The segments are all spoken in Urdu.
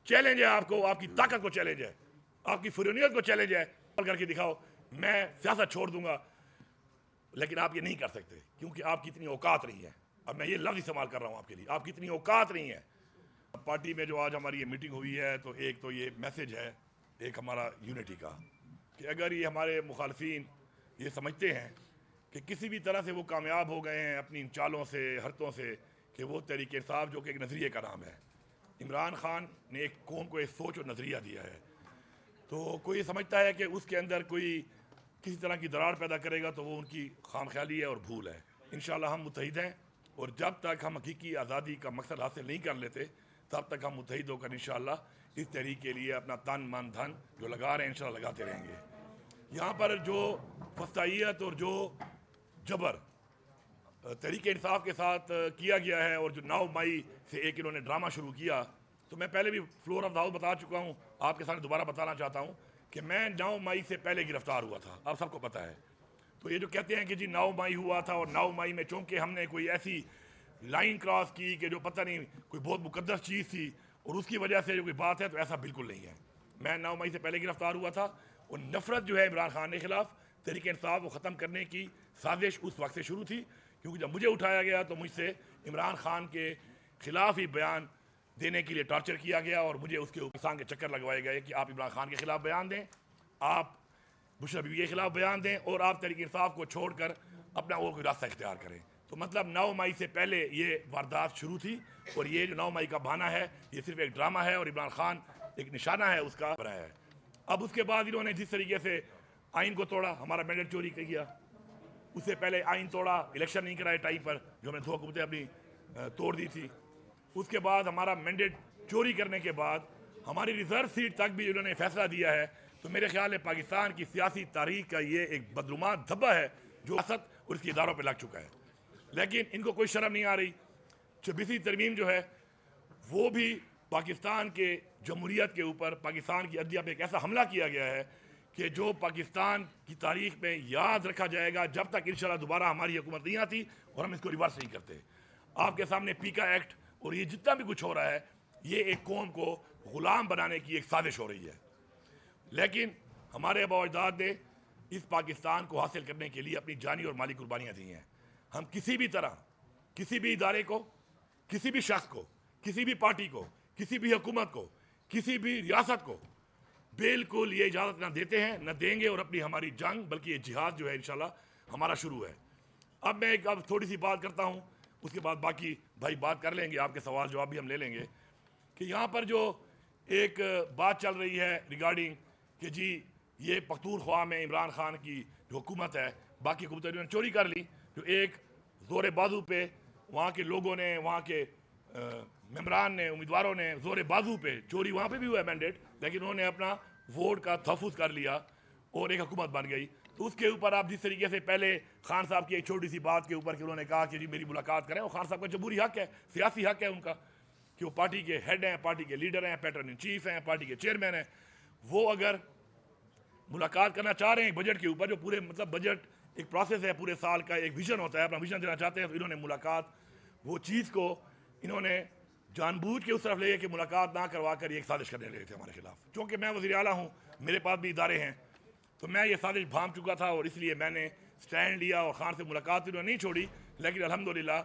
چیلنج ہے آپ کو، آپ کی طاقت کو چیلنج ہے، آپ کی فرونیت کو چیلنج ہے، کر کے دکھاؤ، میں سیاست چھوڑ دوں گا، لیکن آپ یہ نہیں کر سکتے کیونکہ آپ کی اتنی اوقات نہیں ہے۔ اب میں یہ لفظ استعمال کر رہا ہوں آپ کے لیے، آپ کی اتنی اوقات نہیں ہے۔ پارٹی میں جو آج ہماری یہ میٹنگ ہوئی ہے تو ایک تو یہ میسج ہے ایک ہمارا یونٹی کا، کہ اگر یہ ہمارے مخالفین یہ سمجھتے ہیں کہ کسی بھی طرح سے وہ کامیاب ہو گئے ہیں اپنی چالوں سے حرکتوں سے، کہ وہ تحریک انصاف جو کہ ایک نظریے کا نام ہے، عمران خان نے ایک قوم کو ایک سوچ اور نظریہ دیا ہے، تو کوئی یہ سمجھتا ہے کہ اس کے اندر کوئی کسی طرح کی دراڑ پیدا کرے گا تو وہ ان کی خام خیالی ہے اور بھول ہے۔ انشاءاللہ ہم متحد ہیں، اور جب تک ہم حقیقی آزادی کا مقصد حاصل نہیں کر لیتے تب تک ہم متحد ہو کر انشاءاللہ اس تحریک کے لیے اپنا تن من دھن جو لگا رہے ہیں انشاءاللہ لگاتے رہیں گے۔ یہاں پر جو فسطائیت اور جو جبر تحریک انصاف کے ساتھ کیا گیا ہے، اور جو 9 مئی سے ایک انہوں نے ڈرامہ شروع کیا، تو میں پہلے بھی فلور آف دا ہاؤس بتا چکا ہوں، آپ کے ساتھ دوبارہ بتانا چاہتا ہوں کہ میں 9 مئی سے پہلے گرفتار ہوا تھا، آپ سب کو پتہ ہے۔ تو یہ جو کہتے ہیں کہ جی 9 مئی ہوا تھا، اور 9 مئی میں چونکہ ہم نے کوئی ایسی لائن کراس کی کہ جو پتہ نہیں کوئی بہت مقدس چیز تھی اور اس کی وجہ سے جو کوئی بات ہے، تو ایسا بالکل نہیں ہے۔ میں 9 مئی سے پہلے گرفتار ہوا تھا، اور نفرت جو ہے عمران خان کے خلاف تحریک انصاف کو ختم کرنے کی سازش اس وقت سے شروع تھی، کیونکہ جب مجھے اٹھایا گیا تو مجھ سے عمران خان کے خلاف ہی بیان دینے کے لیے ٹارچر کیا گیا، اور مجھے اس کے اوپر کے چکر لگوائے گئے کہ آپ عمران خان کے خلاف بیان دیں، آپ بشرا بیوی کے خلاف بیان دیں، اور آپ تحریک انصاف کو چھوڑ کر اپنا اور کوئی راستہ اختیار کریں۔ تو مطلب 9 مئی سے پہلے یہ واردات شروع تھی، اور یہ جو 9 مئی کا بہانہ ہے یہ صرف ایک ڈرامہ ہے، اور عمران خان ایک نشانہ ہے اس کا بنایا ہے۔ اب اس کے بعد انہوں نے جس طریقے سے آئین کو توڑا، ہمارا مینڈیٹ چوری کیا، اس سے پہلے آئین توڑا، الیکشن نہیں کرائے ٹائم پر، جو ہم نے 2 حکومتیں اپنی توڑ دی تھی، اس کے بعد ہمارا مینڈیٹ چوری کرنے کے بعد ہماری ریزرو سیٹ تک بھی انہوں نے فیصلہ دیا ہے، تو میرے خیال ہے پاکستان کی سیاسی تاریخ کا یہ ایک بدعنوان دھبا ہے جو ریاست اور اس کے اداروں پہ لگ چکا ہے۔ لیکن ان کو کوئی شرم نہیں آ رہی۔ 26ویں ترمیم جو ہے وہ بھی پاکستان کے جمہوریت کے اوپر، پاکستان کی عدلیہ پہ ایک ایسا حملہ کیا گیا ہے کہ جو پاکستان کی تاریخ میں یاد رکھا جائے گا جب تک انشاءاللہ دوبارہ ہماری حکومت نہیں آتی اور ہم اس کو ریورس نہیں کرتے۔ آپ کے سامنے پیکا ایکٹ اور یہ جتنا بھی کچھ ہو رہا ہے، یہ ایک قوم کو غلام بنانے کی ایک سازش ہو رہی ہے، لیکن ہمارے آباء و اجداد نے اس پاکستان کو حاصل کرنے کے لیے اپنی جانی اور مالی قربانیاں دی ہیں۔ ہم کسی بھی طرح کسی بھی ادارے کو، کسی بھی شخص کو، کسی بھی پارٹی کو، کسی بھی حکومت کو، کسی بھی ریاست کو بالکل یہ اجازت نہ دیتے ہیں، نہ دیں گے، اور اپنی ہماری جنگ بلکہ یہ جہاد جو ہے انشاءاللہ ہمارا شروع ہے۔ اب میں ایک تھوڑی سی بات کرتا ہوں، اس کے بعد باقی بھائی بات کر لیں گے، آپ کے سوال جواب بھی ہم لے لیں گے، کہ یہاں پر جو ایک بات چل رہی ہے ریگارڈنگ کہ جی یہ پختونخوا میں عمران خان کی جو حکومت ہے، باقی حکومتیں انہوں نے چوری کر لی، جو ایک زور بازو پہ وہاں کے لوگوں نے، وہاں کے ممبران نے، امیدواروں نے زور بازو پہ چوری، وہاں پہ بھی ہوا ہے مینڈیٹ، لیکن انہوں نے اپنا ووٹ کا تحفظ کر لیا اور ایک حکومت بن گئی۔ تو اس کے اوپر آپ جس طریقے سے پہلے خان صاحب کی ایک چھوٹی سی بات کے اوپر کہ انہوں نے کہا کہ جی میری ملاقات کریں، اور خان صاحب کا جمہوری حق ہے، سیاسی حق ہے ان کا کہ وہ پارٹی کے ہیڈ ہیں، پارٹی کے لیڈر ہیں، پیٹرن ان چیف ہیں، پارٹی کے چیئرمین ہیں، وہ اگر ملاقات کرنا چاہ رہے ہیں بجٹ کے اوپر، جو پورے مطلب بجٹ ایک پروسیس ہے، پورے سال کا ایک ویژن ہوتا ہے، اپنا ویژن دینا چاہتے ہیں، تو انہوں نے ملاقات وہ چیز کو انہوں نے جان بوجھ کے اس طرف لے گئے کہ ملاقات نہ کروا کر یہ ایک سازش کرنے لگے تھے ہمارے خلاف۔ چونکہ میں وزیر اعلیٰ ہوں، میرے پاس بھی ادارے ہیں، تو میں یہ سازش بھانپ چکا تھا، اور اس لیے میں نے سٹینڈ لیا اور خان سے ملاقات انہوں نے نہیں چھوڑی۔ لیکن الحمدللہ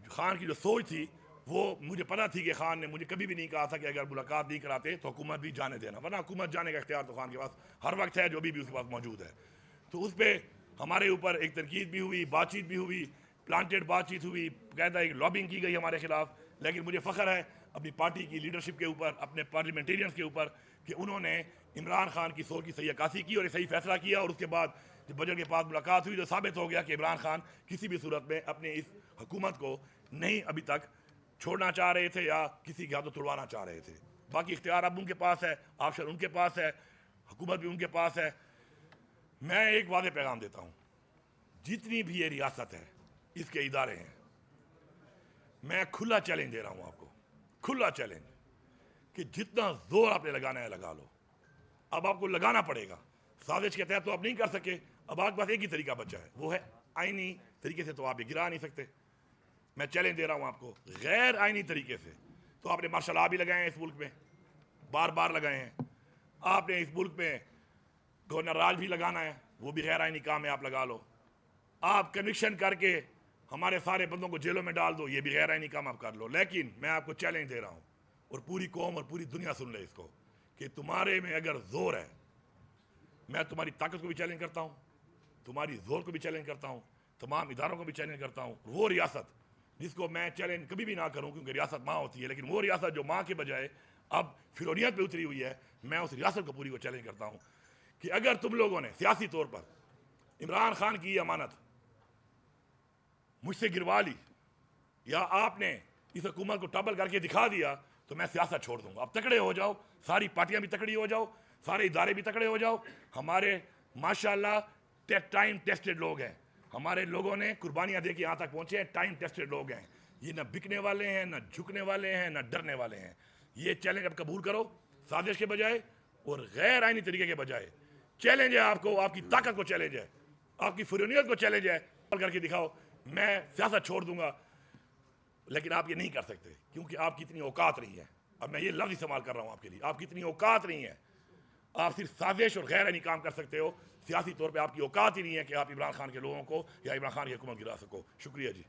خان کی جو سوچ تھی وہ مجھے پتہ تھی کہ خان نے مجھے کبھی بھی نہیں کہا تھا کہ اگر ملاقات نہیں کراتے تو حکومت بھی جانے دینا، ورنہ حکومت جانے کا اختیار تو خان کے پاس ہر وقت ہے، جو بھی اس کے پاس موجود ہے۔ تو اس پہ ہمارے اوپر ایک تنقید بھی ہوئی، بات چیت بھی ہوئی، پلانٹیڈ بات چیت ہوئی، باقاعدہ ایک لابنگ کی گئی ہمارے خلاف۔ لیکن مجھے فخر ہے اپنی پارٹی کی لیڈرشپ کے اوپر، اپنے پارلیمنٹیرینز کے اوپر، کہ انہوں نے عمران خان کی سوچ کی صحیح عکاسی کی اور یہ صحیح فیصلہ کیا، اور اس کے بعد جب بجٹ کے بعد ملاقات ہوئی تو ثابت ہو گیا کہ عمران خان کسی بھی صورت میں اپنی اس حکومت کو نہیں ابھی تک چھوڑنا چاہ رہے تھے یا کسی کے ہاتھوں توڑوانا چاہ رہے تھے۔ باقی اختیار اب ان کے پاس ہے، آپشن ان کے پاس ہے، حکومت بھی ان کے پاس ہے۔ میں ایک واضح پیغام دیتا ہوں، جتنی بھی یہ ریاست ہے، اس کے ادارے ہیں، میں کھلا چیلنج دے رہا ہوں آپ کو، کھلا چیلنج، کہ جتنا زور آپ نے لگانا ہے لگا لو۔ اب آپ کو لگانا پڑے گا، سازش کے تحت تو آپ نہیں کر سکے، اب آپ کے پاس ایک ہی طریقہ بچا ہے، وہ ہے آئینی طریقے سے، تو آپ یہ گرا نہیں سکتے۔ میں چیلنج دے رہا ہوں آپ کو، غیر آئینی طریقے سے تو آپ نے مارشل لا بھی لگائے ہیں اس ملک میں، بار بار لگائے ہیں. آپ نے اس ملک میں گورنر راج بھی لگانا ہے, وہ بھی غیر آئینی کام ہے, آپ لگا لو. آپ کنوکشن کر کے ہمارے سارے بندوں کو جیلوں میں ڈال دو, یہ بھی غیر آئینی کام آپ کر لو. لیکن میں آپ کو چیلنج دے رہا ہوں, اور پوری قوم اور پوری دنیا سن لے اس کو, کہ تمہارے میں اگر زور ہے, میں تمہاری طاقت کو بھی چیلنج کرتا ہوں, تمہاری زور کو بھی چیلنج کرتا ہوں, تمام اداروں کو بھی چیلنج کرتا ہوں. وہ ریاست جس کو میں چیلنج کبھی بھی نہ کروں, کیونکہ ریاست ماں ہوتی ہے, لیکن وہ ریاست جو ماں کے بجائے اب فرونیت پہ اتری ہوئی ہے, میں اس ریاست کو پوری کو چیلنج کرتا ہوں کہ اگر تم لوگوں نے سیاسی طور پر عمران خان کی یہ امانت مجھ سے گروا لی, یا آپ نے اس حکومت کو ٹبل کر کے دکھا دیا, تو میں سیاست چھوڑ دوں گا. اب تکڑے ہو جاؤ, ساری پارٹیاں بھی تکڑی ہو جاؤ, سارے ادارے بھی تکڑے ہو جاؤ. ہمارے ماشاءاللہ ٹائم ٹیسٹڈ لوگ ہیں, ہمارے لوگوں نے قربانیاں دے کے یہاں تک پہنچے ہیں. ٹائم ٹیسٹڈ لوگ ہیں, یہ نہ بکنے والے ہیں, نہ جھکنے والے ہیں, نہ ڈرنے والے ہیں. یہ چیلنج اب قبول کرو, سازش کے بجائے اور غیر آئینی طریقے کے بجائے. چیلنج ہے آپ کو, آپ کی طاقت کو چیلنج ہے, آپ کی فرونیت کو چیلنج ہے. کر کے دکھاؤ, میں سیاست چھوڑ دوں گا. لیکن آپ یہ نہیں کر سکتے, کیونکہ آپ کی اتنی اوقات نہیں ہے. اب میں یہ لفظ استعمال کر رہا ہوں آپ کے لیے, آپ کی اتنی اوقات نہیں ہے. آپ صرف سازش اور غیر آئینی کام کر سکتے ہو, سیاسی طور پہ آپ کی اوقات ہی نہیں ہے کہ آپ عمران خان کے لوگوں کو یا عمران خان کی حکومت گرا سکو. شکریہ جی.